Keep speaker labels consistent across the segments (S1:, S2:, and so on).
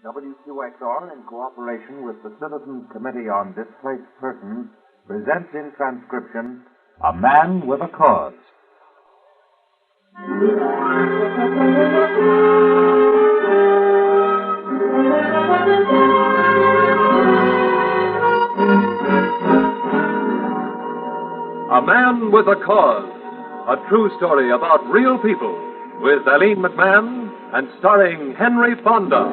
S1: WQXR, in cooperation with the Citizens Committee on Displaced Persons, presents in transcription, A Man with a Cause.
S2: A Man with a Cause, a true story about real people, with Eileen McMahon and starring Henry Fonda.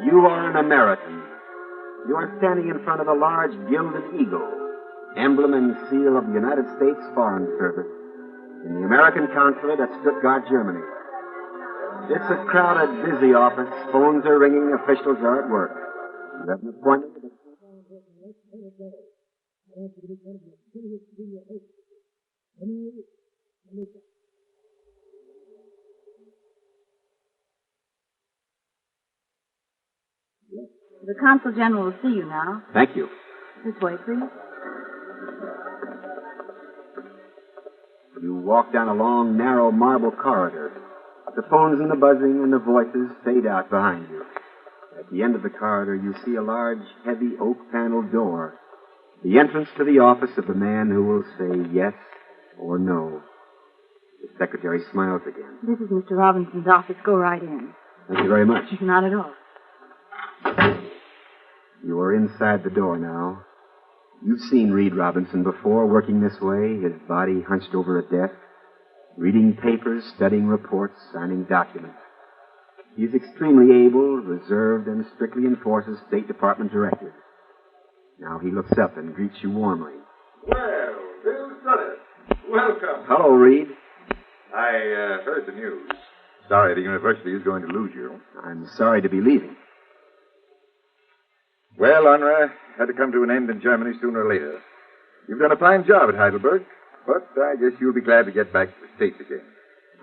S3: You are an American. You are standing in front of a large gilded eagle, emblem and seal of the United States Foreign Service, in the American consulate at Stuttgart, Germany. It's a crowded, busy office. Phones are ringing. Officials are at work. You have an appointment with the...
S4: The Consul General will see you now.
S3: Thank you.
S4: This way, please.
S3: You walk down a long, narrow marble corridor. The phones and the buzzing and the voices fade out behind you. At the end of the corridor, you see a large, heavy oak-paneled door. The entrance to the office of the man who will say yes or no. The secretary smiles again.
S4: This is Mr. Robinson's office. Go right in.
S3: Thank you very much.
S4: Not at all.
S3: You are inside the door now. You've seen Reed Robinson before, working this way, his body hunched over a desk, reading papers, studying reports, signing documents. He's extremely able, reserved, and strictly enforces State Department directives. Now he looks up and greets you warmly.
S5: Well, Bill Sutter, welcome.
S3: Hello, Reed.
S5: I heard the news. Sorry the university is going to lose you.
S3: I'm sorry to be leaving.
S5: Well, UNRRA had to come to an end in Germany sooner or later. You've done a fine job at Heidelberg, but I guess you'll be glad to get back to the States again.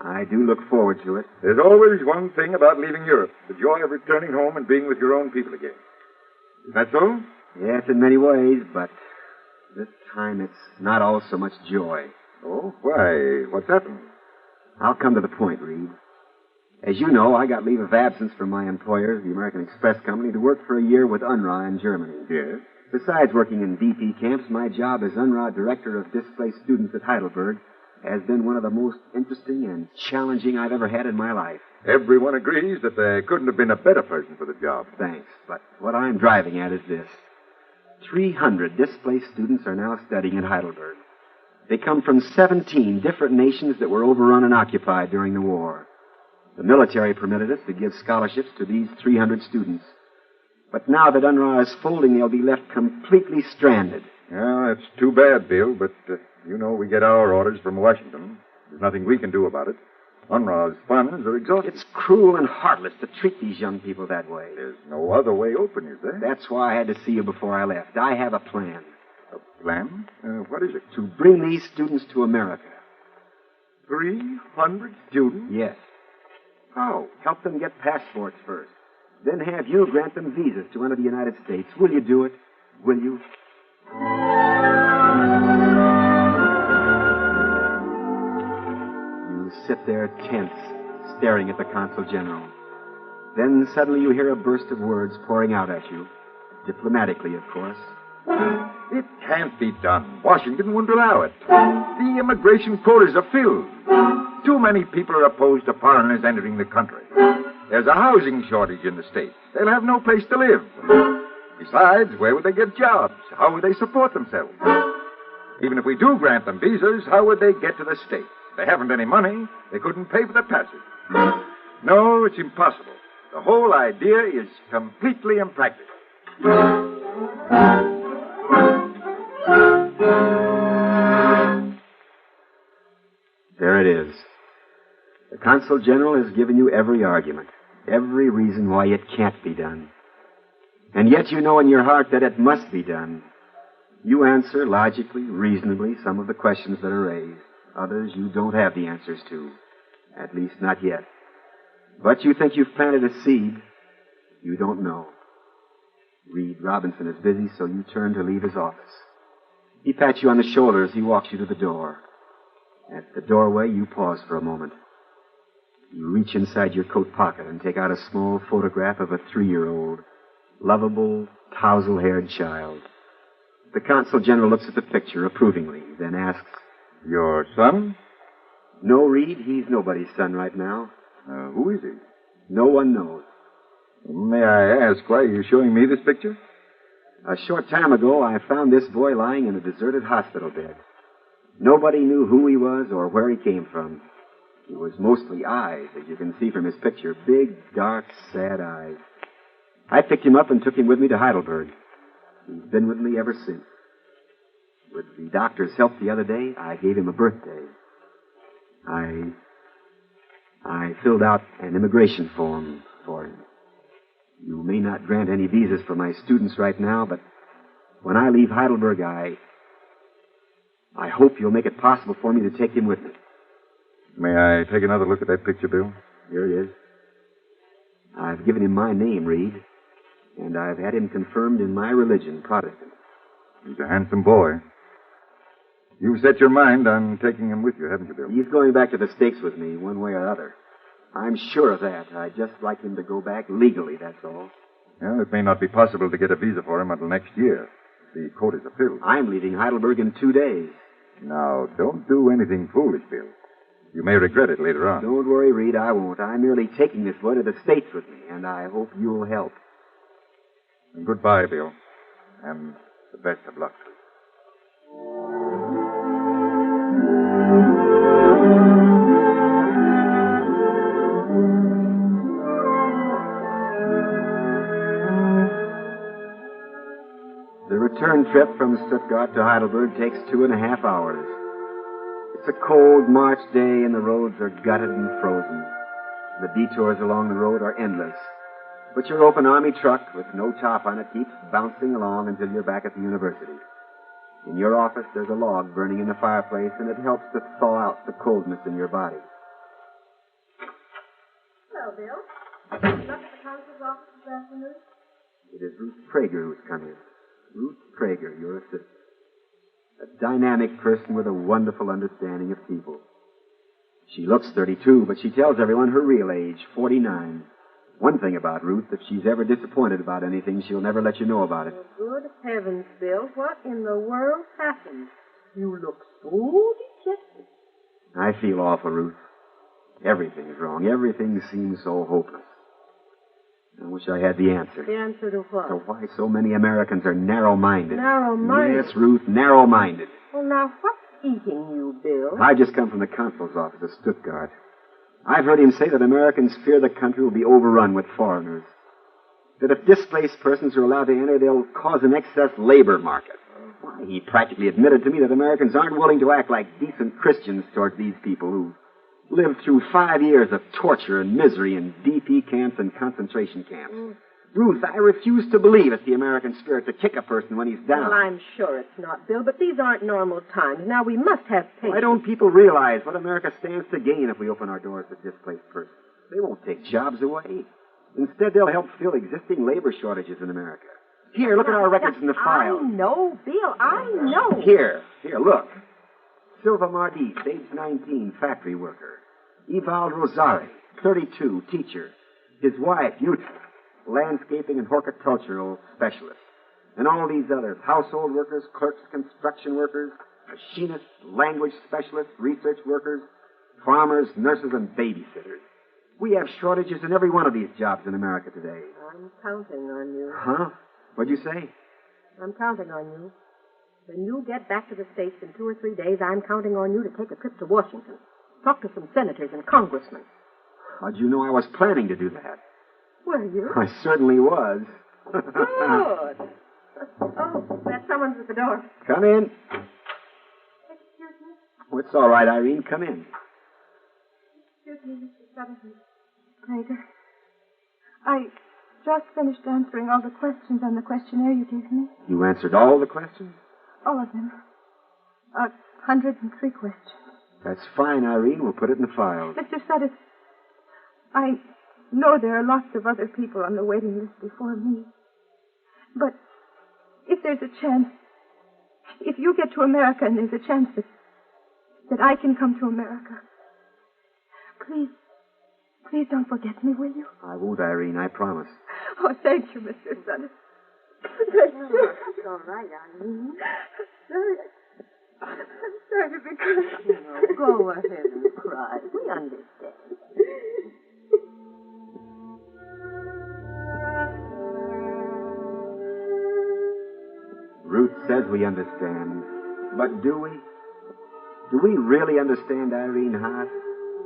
S3: I do look forward to it.
S5: There's always one thing about leaving Europe, the joy of returning home and being with your own people again. Is that so?
S3: Yes, in many ways, but this time it's not all so much joy.
S5: Oh, why? What's happened?
S3: I'll come to the point, Reed. As you know, I got leave of absence from my employer, the American Express Company, to work for a year with UNRRA in Germany.
S5: Yes?
S3: Besides working in DP camps, my job as UNRRA Director of Displaced Students at Heidelberg has been one of the most interesting and challenging I've ever had in my life.
S5: Everyone agrees that there couldn't have been a better person for the job.
S3: Thanks, but what I'm driving at is this. 300 displaced students are now studying at Heidelberg. They come from 17 different nations that were overrun and occupied during the war. The military permitted us to give scholarships to these 300 students. But now that UNRRA is folding, they'll be left completely stranded.
S5: Well, that's too bad, Bill, but you know we get our orders from Washington. There's nothing we can do about it. UNRRA's funds are exhausted.
S3: It's cruel and heartless to treat these young people that way.
S5: There's no other way open, is there?
S3: That's why I had to see you before I left. I have a plan.
S5: A plan? What is it?
S3: To bring these students to America.
S5: 300 students?
S3: Yes.
S5: How?
S3: Help them get passports first. Then have you grant them visas to enter the United States. Will you do it? Will you? You sit there tense, staring at the Consul General. Then suddenly you hear a burst of words pouring out at you. Diplomatically, of course.
S5: It can't be done. Washington wouldn't allow it. The immigration quotas are filled. Too many people are opposed to foreigners entering the country. There's a housing shortage in the States. They'll have no place to live. Besides, where would they get jobs? How would they support themselves? Even if we do grant them visas, how would they get to the States? If they haven't any money, they couldn't pay for their passage. No, it's impossible. The whole idea is completely impractical.
S3: There it is. The Consul General has given you every argument, every reason why it can't be done. And yet you know in your heart that it must be done. You answer logically, reasonably, some of the questions that are raised. Others you don't have the answers to. At least not yet. But you think you've planted a seed. You don't know. Reed Robinson is busy, so you turn to leave his office. He pats you on the shoulder as he walks you to the door. At the doorway, you pause for a moment. You reach inside your coat pocket and take out a small photograph of a 3-year-old, lovable, tousle-haired child. The consul general looks at the picture approvingly, then asks,
S5: Your son?
S3: No, Reed, he's nobody's son right now.
S5: Who is he?
S3: No one knows.
S5: May I ask why you're showing me this picture?
S3: A short time ago, I found this boy lying in a deserted hospital bed. Nobody knew who he was or where he came from. He was mostly eyes, as you can see from his picture. Big, dark, sad eyes. I picked him up and took him with me to Heidelberg. He's been with me ever since. With the doctor's help the other day, I gave him a birthday. I filled out an immigration form for him. You may not grant any visas for my students right now, but when I leave Heidelberg, I hope you'll make it possible for me to take him with me.
S5: May I take another look at that picture, Bill?
S3: Here it is. I've given him my name, Reed, and I've had him confirmed in my religion, Protestant.
S5: He's a handsome boy. You've set your mind on taking him with you, haven't you, Bill?
S3: He's going back to the States with me, one way or other. I'm sure of that. I'd just like him to go back legally, that's all.
S5: Well, it may not be possible to get a visa for him until next year. The quotas are filled.
S3: I'm leaving Heidelberg in 2 days.
S5: Now, don't do anything foolish, Bill. You may regret it later on.
S3: Don't worry, Reed, I won't. I'm merely taking this boy to the States with me, and I hope you'll help.
S5: And goodbye, Bill. And the best of luck to you.
S3: The return trip from Stuttgart to Heidelberg takes 2.5 hours. It's a cold March day and the roads are gutted and frozen. The detours along the road are endless. But your open army truck with no top on it keeps bouncing along until you're back at the university. In your office, there's a log burning in the fireplace, and it helps to thaw out the coldness in your body.
S4: Hello, Bill. You up at the consul's office this afternoon?
S3: It is Ruth Prager who's come in. Ruth Prager, your assistant. A dynamic person with a wonderful understanding of people. She looks 32, but she tells everyone her real age, 49. One thing about Ruth, if she's ever disappointed about anything, she'll never let you know about it.
S6: Oh, good heavens, Bill. What in the world happened? You look so dejected.
S3: I feel awful, Ruth. Everything's wrong. Everything seems so hopeless. I wish I had the answer.
S6: The answer to what?
S3: To why so many Americans are narrow-minded.
S6: Narrow-minded?
S3: Yes, Ruth, narrow-minded.
S6: Well, now, what's eating you, Bill?
S3: I just come from the consul's office at Stuttgart. I've heard him say that Americans fear the country will be overrun with foreigners. That if displaced persons are allowed to enter, they'll cause an excess labor market. Why, he practically admitted to me that Americans aren't willing to act like decent Christians towards these people who lived through 5 years of torture and misery in DP camps and concentration camps. Ruth, I refuse to believe it's the American spirit to kick a person when he's down.
S6: Well, I'm sure it's not, Bill, but these aren't normal times. Now, we must have patience.
S3: Why don't people realize what America stands to gain if we open our doors to displaced persons? They won't take jobs away. Instead, they'll help fill existing labor shortages in America. Here, look at our records in the file.
S6: I know, Bill, I know.
S3: Here, look. Silva Mardi, age 19, factory worker. Eval Rosari, 32, teacher. His wife, Yuta, landscaping and horticultural specialist. And all these others, household workers, clerks, construction workers, machinists, language specialists, research workers, farmers, nurses, and babysitters. We have shortages in every one of these jobs in America today.
S6: I'm counting on you.
S3: Huh? What'd you say?
S6: I'm counting on you. When you get back to the States in 2 or 3 days, I'm counting on you to take a trip to Washington. Talk to some senators and congressmen.
S3: How'd you know I was planning to do that?
S6: Were you?
S3: I certainly was.
S6: Good. Oh, that someone's at the door.
S3: Come in.
S6: Excuse me.
S3: Oh, it's all right, Irene. Come in.
S4: Excuse me, Mr. Sutherland. Prager. I just finished answering all the questions on the questionnaire you gave me.
S3: You answered all the questions?
S4: All of them. 103 questions.
S3: That's fine, Irene. We'll put it in the file.
S4: Mr. Sutter, I know there are lots of other people on the waiting list before me. But if there's a chance, if you you get to America and there's a chance that I can come to America, please don't forget me, will you?
S3: I won't, Irene, I promise.
S4: Oh, thank you, Mr. Sutter. Thank you.
S6: It's all right, Eileen.
S4: I'm sorry to be crying.
S6: Go ahead and cry. We understand.
S3: Ruth says we understand. But do we? Do we really understand Irene Haas?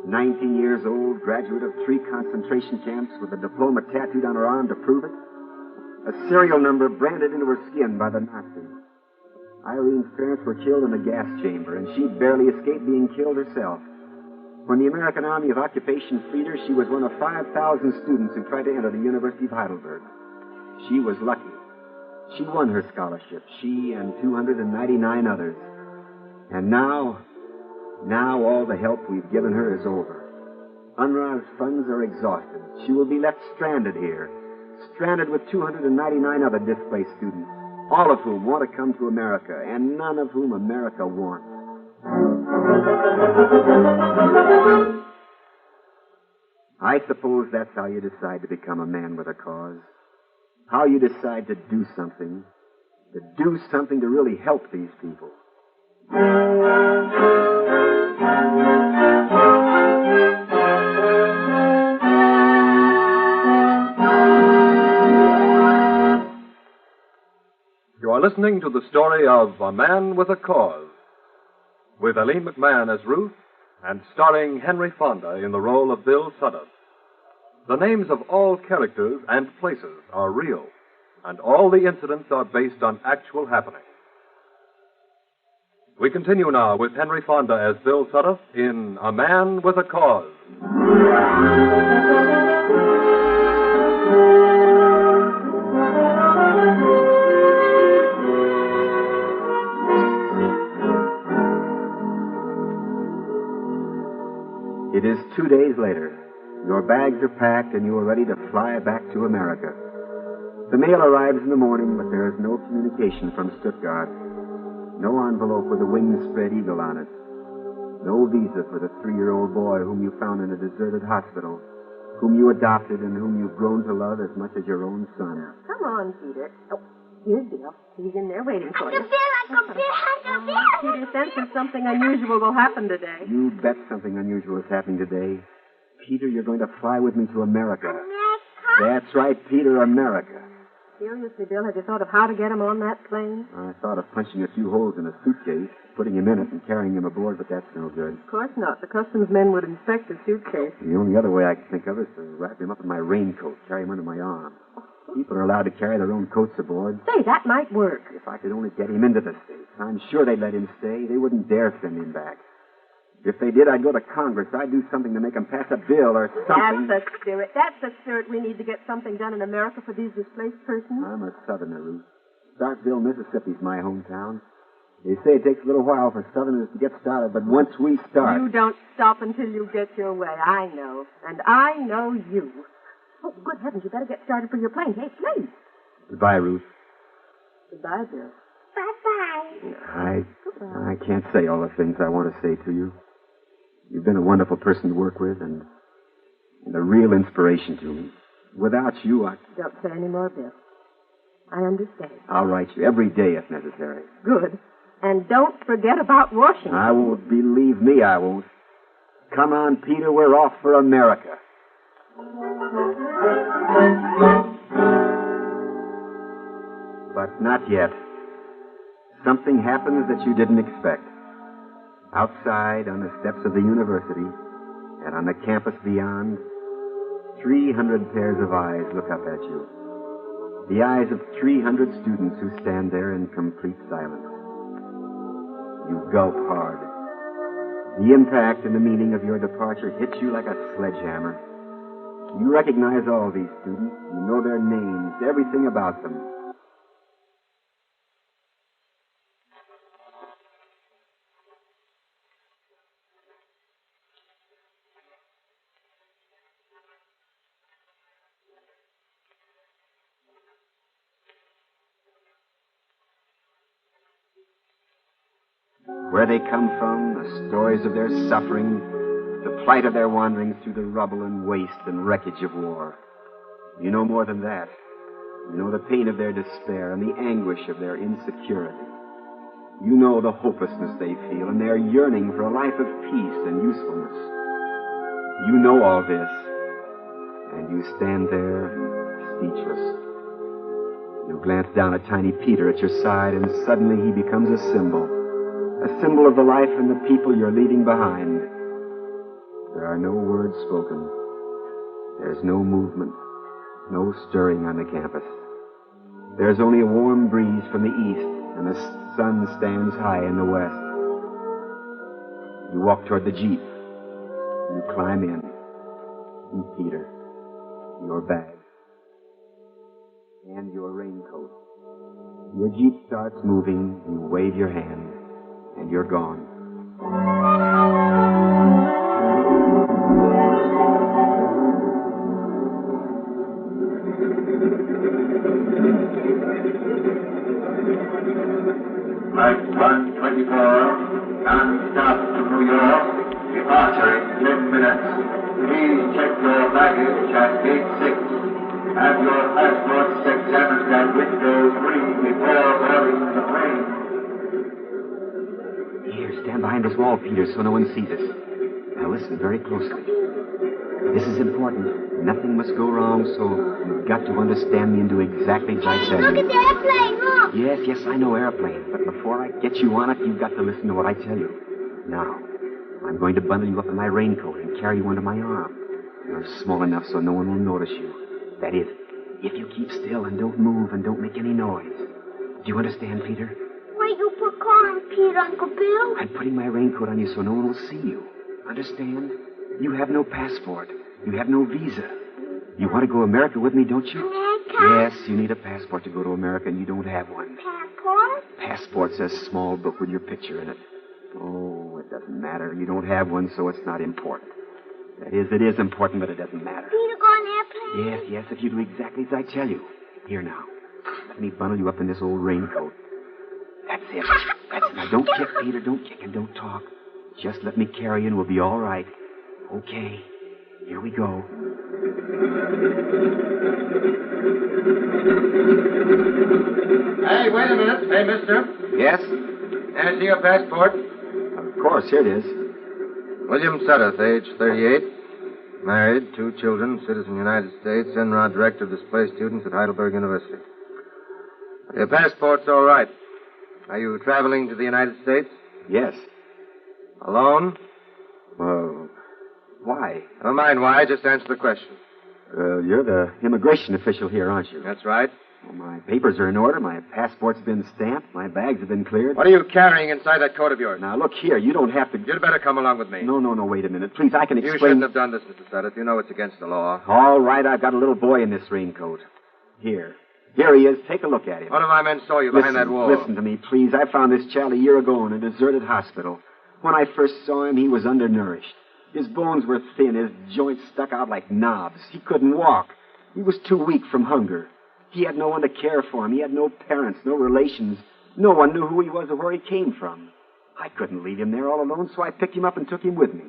S3: 19 years old, graduate of 3 concentration camps with a diploma tattooed on her arm to prove it. A serial number branded into her skin by the Nazis. Irene's parents were killed in a gas chamber, and she barely escaped being killed herself. When the American Army of Occupation freed her, she was one of 5,000 students who tried to enter the University of Heidelberg. She was lucky. She won her scholarship, she and 299 others. And now all the help we've given her is over. UNRWA's funds are exhausted. She will be left stranded here, stranded with 299 other displaced students, all of whom want to come to America, and none of whom America wants. I suppose that's how you decide to become a man with a cause. How you decide to do something to really help these people.
S2: You are listening to the story of A Man with a Cause, with Eileen McMahon as Ruth, and starring Henry Fonda in the role of Bill Sutter. The names of all characters and places are real, and all the incidents are based on actual happenings. We continue now with Henry Fonda as Bill Sutter in A Man with a Cause.
S3: It is 2 days later. Your bags are packed and you are ready to fly back to America. The mail arrives in the morning, but there is no communication from Stuttgart. No envelope with a wing-spread eagle on it. No visa for the 3-year-old boy whom you found in a deserted hospital, whom you adopted and whom you've grown to love as much as your own son.
S6: Come on, Peter. Oh, here's Bill. He's in there waiting for you.
S7: Uncle Bill.
S6: Peter senses something unusual will happen today.
S3: You bet something unusual is happening today. Peter, you're going to fly with me to America. That's right, Peter, America.
S6: Seriously, Bill, have you thought of how to get him on that plane?
S3: I thought of punching a few holes in a suitcase, putting him in it, and carrying him aboard, but that's no good.
S6: Of course not. The customs men would inspect the suitcase.
S3: The only other way I can think of is to wrap him up in my raincoat, carry him under my arm. People are allowed to carry their own coats aboard.
S6: Say, that might work.
S3: If I could only get him into the States, I'm sure they'd let him stay. They wouldn't dare send him back. If they did, I'd go to Congress. I'd do something to make them pass a bill or something.
S6: That's the spirit. That's the spirit. We need to get something done in America for these displaced persons.
S3: I'm a Southerner, Ruth. Starkville, Mississippi's my hometown. They say it takes a little while for Southerners to get started, but once we start...
S6: You don't stop until you get your way. I know. And I know you. Oh, good heavens, you better get started for your plane. Hey, it's late.
S3: Goodbye, Ruth.
S6: Goodbye, Bill.
S7: Bye-bye.
S3: I can't say all the things I want to say to you. You've been a wonderful person to work with and a real inspiration to me. Without you, I...
S6: Don't say any more, Bill. I understand.
S3: I'll write you every day if necessary.
S6: Good. And don't forget about Washington.
S3: I won't. Believe me, I won't. Come on, Peter, we're off for America. But not yet. Something happens that you didn't expect. Outside, on the steps of the university, and on the campus beyond, 300 pairs of eyes look up at you. The eyes of 300 students who stand there in complete silence. You gulp hard. The impact and the meaning of your departure hits you like a sledgehammer. You recognize all these students. You know their names, everything about them. Where they come from, the stories of their suffering, the plight of their wanderings through the rubble and waste and wreckage of war. You know more than that. You know the pain of their despair and the anguish of their insecurity. You know the hopelessness they feel and their yearning for a life of peace and usefulness. You know all this, and you stand there speechless. You glance down at tiny Peter at your side, and suddenly he becomes a symbol of the life and the people you're leaving behind. There are no words spoken. There's no movement, no stirring on the campus. There's only a warm breeze from the east, and the sun stands high in the west. You walk toward the Jeep. You climb in. And Peter, your bag, and your raincoat. Your Jeep starts moving. You wave your hand, and you're gone.
S1: Flight 124, non-stop to New York, departure in 10 minutes. Please check your baggage at gate 6. Have your passports examined at window 3 before boarding the plane.
S3: Here, stand behind this wall, Peter, so no one sees us. Now listen very closely. This is important. Nothing must go wrong, so you've got to understand me and do exactly as I tell you.
S7: Look at the airplane, look!
S3: Yes, I know airplane, but before I get you on it, you've got to listen to what I tell you. Now, I'm going to bundle you up in my raincoat and carry you under my arm. You're small enough so no one will notice you. That is, if you keep still and don't move and don't make any noise. Do you understand, Peter?
S7: Why you put calm, Peter, Uncle Bill?
S3: I'm putting my raincoat on you so no one will see you. Understand? You have no passport. You have no visa. You want to go to America with me, don't you?
S7: America?
S3: Yes, you need a passport to go to America, and you don't have one.
S7: Passport?
S3: Passport's a small book with your picture in it. Oh, it doesn't matter. You don't have one, so it's not important. That is, it is important, but it doesn't matter.
S7: Peter go on airplane?
S3: Yes, if you do exactly as I tell you. Here now. Let me bundle you up in this old raincoat. That's it. Now, don't kick, Peter. Don't kick and don't talk. Just let me carry you and we'll be all right. Okay. Here we go.
S8: Hey, wait a minute. Hey, mister.
S3: Yes?
S8: Can I see your passport?
S3: Of course. Here it is.
S8: William Sudduth, age 38. Married, 2 children, citizen United States, Enrod director of displaced students at Heidelberg University. Your passport's all right. Are you traveling to the United States?
S3: Yes.
S8: Alone?
S3: Why?
S8: Never mind why, just answer the question.
S3: You're the immigration official here, aren't you?
S8: That's right.
S3: Well, my papers are in order. My passport's been stamped. My bags have been cleared.
S8: What are you carrying inside that coat of yours?
S3: Now, look here. You don't have to...
S8: You'd better come along with me.
S3: No, wait a minute. Please, I can explain...
S8: You shouldn't have done this, Mr. Sudduth. You know it's against the law.
S3: All right, I've got a little boy in this raincoat. Here he is. Take a look at him.
S8: One of my men saw you behind that wall.
S3: Listen to me, please. I found this child a year ago in a deserted hospital. When I first saw him, he was undernourished. His bones were thin. His joints stuck out like knobs. He couldn't walk. He was too weak from hunger. He had no one to care for him. He had no parents, no relations. No one knew who he was or where he came from. I couldn't leave him there all alone, so I picked him up and took him with me.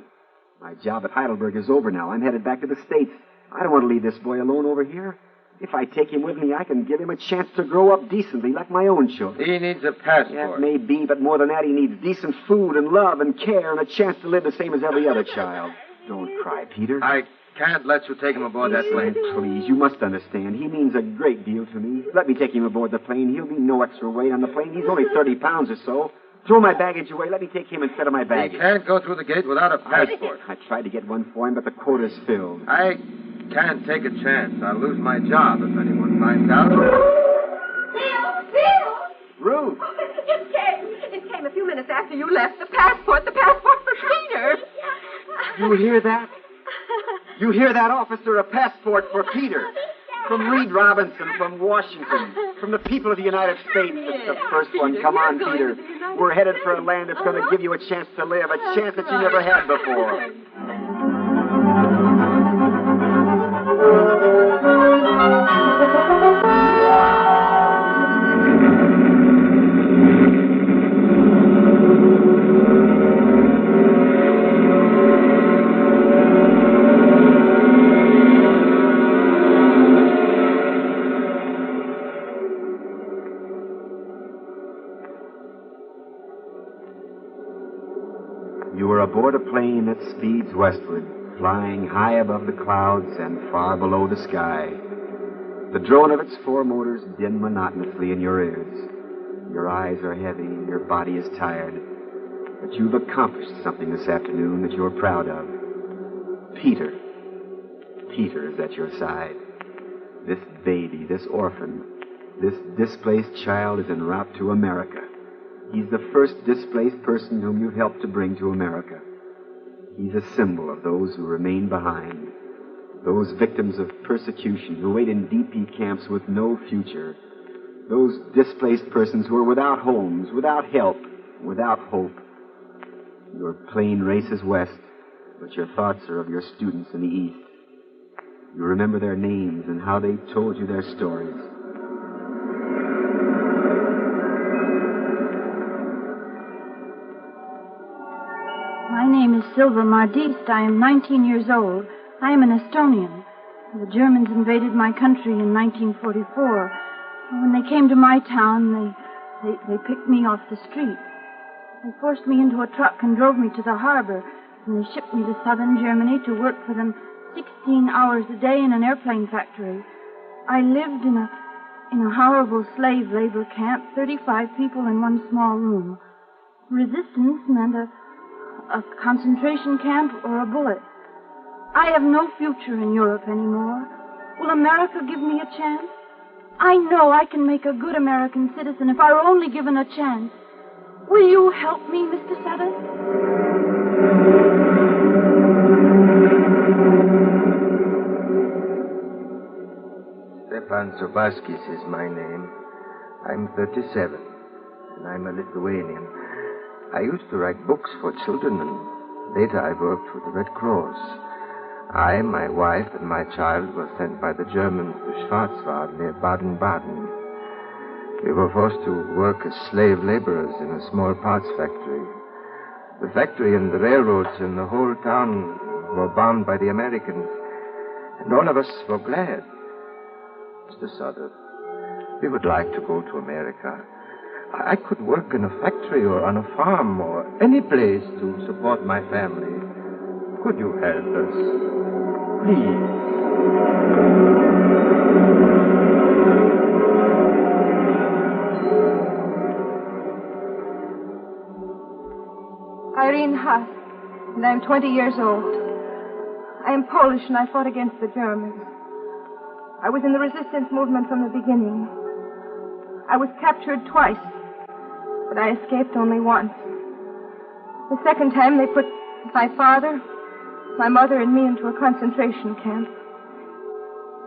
S3: My job at Heidelberg is over now. I'm headed back to the States. I don't want to leave this boy alone over here. If I take him with me, I can give him a chance to grow up decently like my own children.
S8: He needs a passport.
S3: That may be, but more than that, he needs decent food and love and care and a chance to live the same as every other child. Don't cry, Peter.
S8: I can't let you take him aboard that plane.
S3: Please, you must understand. He means a great deal to me. Let me take him aboard the plane. He'll be no extra weight on the plane. He's only 30 pounds or so. Throw my baggage away. Let me take him instead of my baggage.
S8: He can't go through the gate without a passport.
S3: I tried to get one for him, but the quota's filled.
S8: I can't take a chance. I'll lose my job if anyone finds out.
S6: Bill!
S3: Ruth!
S6: It came a few minutes after you left. The passport for Peter.
S3: You hear that? You hear that, officer? A passport for Peter. From Reed Robinson, from Washington, from the people of the United States. It's the first one. Come on, Peter. We're headed for a land that's going to give you a chance to live, a chance that you never had before. You were aboard a plane that speeds westward, flying high above the clouds and far below the sky. The drone of its four motors din monotonously in your ears. Your eyes are heavy, your body is tired. But you've accomplished something this afternoon that you're proud of. Peter is at your side. This baby, this orphan, this displaced child is en route to America. He's the first displaced person whom you've helped to bring to America. He's a symbol of those who remain behind, those victims of persecution who wait in DP camps with no future, those displaced persons who are without homes, without help, without hope. Your plane races west, but your thoughts are of your students in the east. You remember their names and how they told you their stories.
S4: My name is Silva Mardist. I am 19 years old. I am an Estonian. The Germans invaded my country in 1944. When they came to my town, they picked me off the street. They forced me into a truck and drove me to the harbor, and they shipped me to southern Germany to work for them 16 hours a day in an airplane factory. I lived in a horrible slave labor camp, 35 people in one small room. Resistance meant a concentration camp or a bullet. I have no future in Europe anymore. Will America give me a chance? I know I can make a good American citizen if I were only given a chance. Will you help me, Mr. Sutter?
S8: Stepan Sobaskis is my name. I'm 37, and I'm a Lithuanian. I used to write books for children, and later I worked for the Red Cross. I, my wife, and my child were sent by the Germans to Schwarzwald near Baden-Baden. We were forced to work as slave laborers in a small parts factory. The factory and the railroads and the whole town were bombed by the Americans, and all of us were glad. Mr. Sutter, we would like to go to America. I could work in a factory or on a farm or any place to support my family. Could you help us? Please.
S4: Irene Haas, and I'm 20 years old. I am Polish, and I fought against the Germans. I was in the resistance movement from the beginning. I was captured twice, but I escaped only once. The second time, they put my father, my mother, and me into a concentration camp.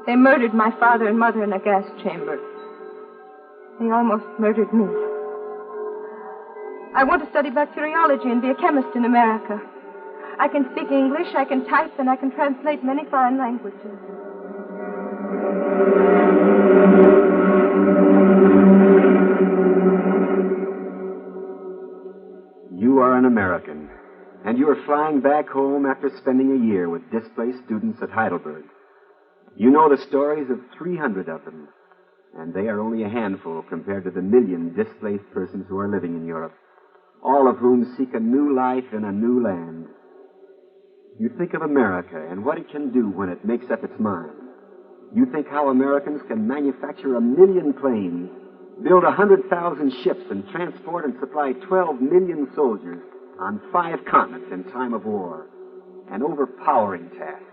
S4: They murdered my father and mother in a gas chamber. They almost murdered me. I want to study bacteriology and be a chemist in America. I can speak English, I can type, and I can translate many foreign languages.
S3: You are an American, and you are flying back home after spending a year with displaced students at Heidelberg. You know the stories of 300 of them, and they are only a handful compared to the million displaced persons who are living in Europe, all of whom seek a new life in a new land. You think of America and what it can do when it makes up its mind. You think how Americans can manufacture 1 million planes, build 100,000 ships, and transport and supply 12 million soldiers on 5 continents in time of war. An overpowering task.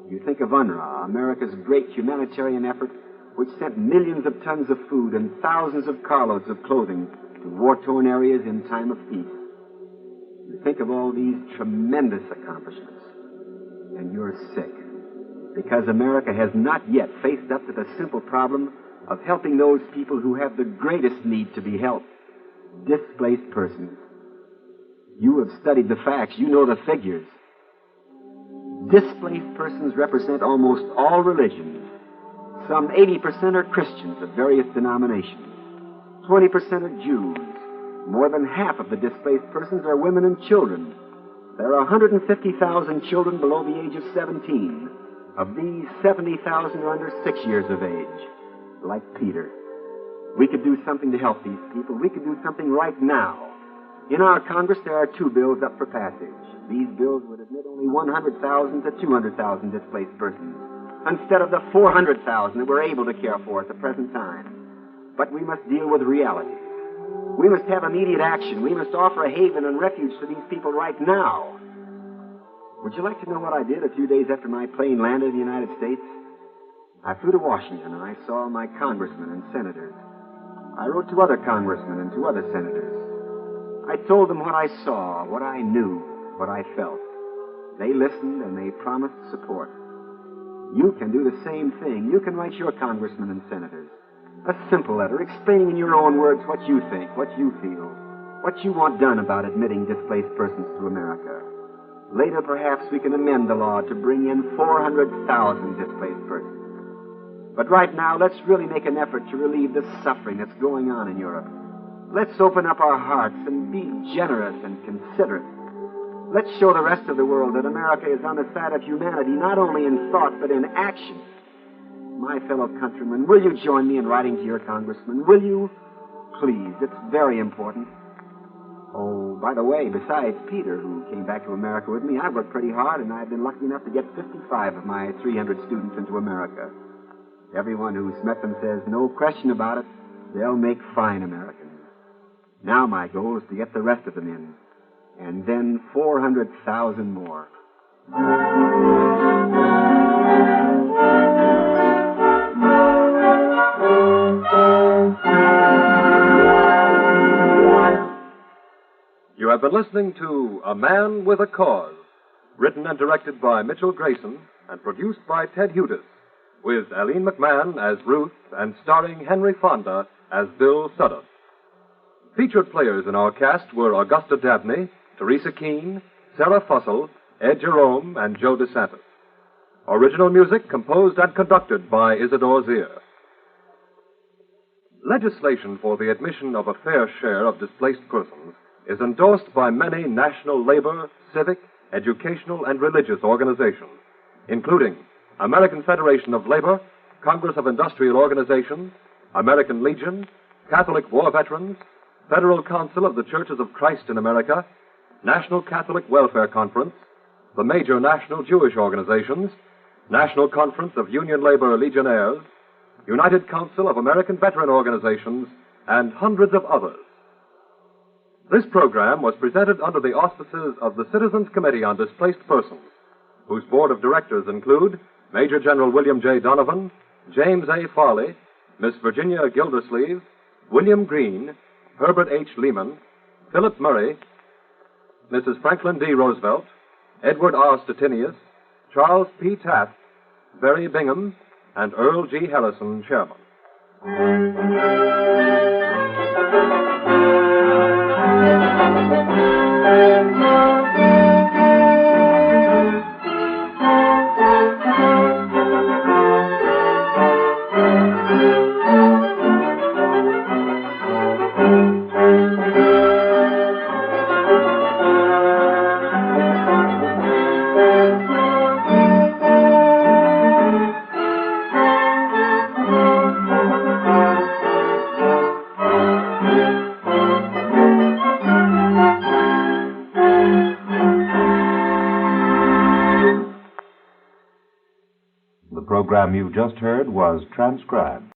S3: You think of UNRWA, America's great humanitarian effort, which sent millions of tons of food and thousands of carloads of clothing to war-torn areas in time of peace. You think of all these tremendous accomplishments, and you're sick, because America has not yet faced up to the simple problem of helping those people who have the greatest need to be helped, displaced persons. You have studied the facts. You know the figures. Displaced persons represent almost all religions. Some 80% are Christians of various denominations. 20% are Jews. More than half of the displaced persons are women and children. There are 150,000 children below the age of 17. Of these, 70,000 are under 6 years of age. Like Peter. We could do something to help these people. We could do something right now. In our Congress, there are 2 bills up for passage. These bills would admit only 100,000 to 200,000 displaced persons, instead of the 400,000 that we're able to care for at the present time. But we must deal with reality. We must have immediate action. We must offer a haven and refuge to these people right now. Would you like to know what I did a few days after my plane landed in the United States? I flew to Washington, and I saw my congressmen and senators. I wrote to other congressmen and to other senators. I told them what I saw, what I knew, what I felt. They listened, and they promised support. You can do the same thing. You can write your congressmen and senators a simple letter explaining in your own words what you think, what you feel, what you want done about admitting displaced persons to America. Later, perhaps, we can amend the law to bring in 400,000 displaced persons. But right now, let's really make an effort to relieve the suffering that's going on in Europe. Let's open up our hearts and be generous and considerate. Let's show the rest of the world that America is on the side of humanity, not only in thought, but in action. My fellow countrymen, will you join me in writing to your congressman? Will you? Please, it's very important. Oh, by the way, besides Peter, who came back to America with me, I've worked pretty hard, and I've been lucky enough to get 55 of my 300 students into America. Everyone who's met them says, no question about it, they'll make fine Americans. Now my goal is to get the rest of them in, and then 400,000 more.
S2: You have been listening to A Man with a Cause, written and directed by Mitchell Grayson and produced by Ted Hudis, with Aline McMahon as Ruth and starring Henry Fonda as Bill Suddeth. Featured players in our cast were Augusta Dabney, Teresa Keene, Sarah Fussell, Ed Jerome, and Joe DeSantis. Original music composed and conducted by Isidore Zier. Legislation for the admission of a fair share of displaced persons is endorsed by many national labor, civic, educational, and religious organizations, including American Federation of Labor, Congress of Industrial Organizations, American Legion, Catholic War Veterans, Federal Council of the Churches of Christ in America, National Catholic Welfare Conference, the major national Jewish organizations, National Conference of Union Labor Legionnaires, United Council of American Veteran Organizations, and hundreds of others. This program was presented under the auspices of the Citizens Committee on Displaced Persons, whose board of directors include Major General William J. Donovan, James A. Farley, Miss Virginia Gildersleeve, William Green, Herbert H. Lehman, Philip Murray, Mrs. Franklin D. Roosevelt, Edward R. Stettinius, Charles P. Taft, Barry Bingham, and Earl G. Harrison, Chairman.
S9: The program you just heard was transcribed.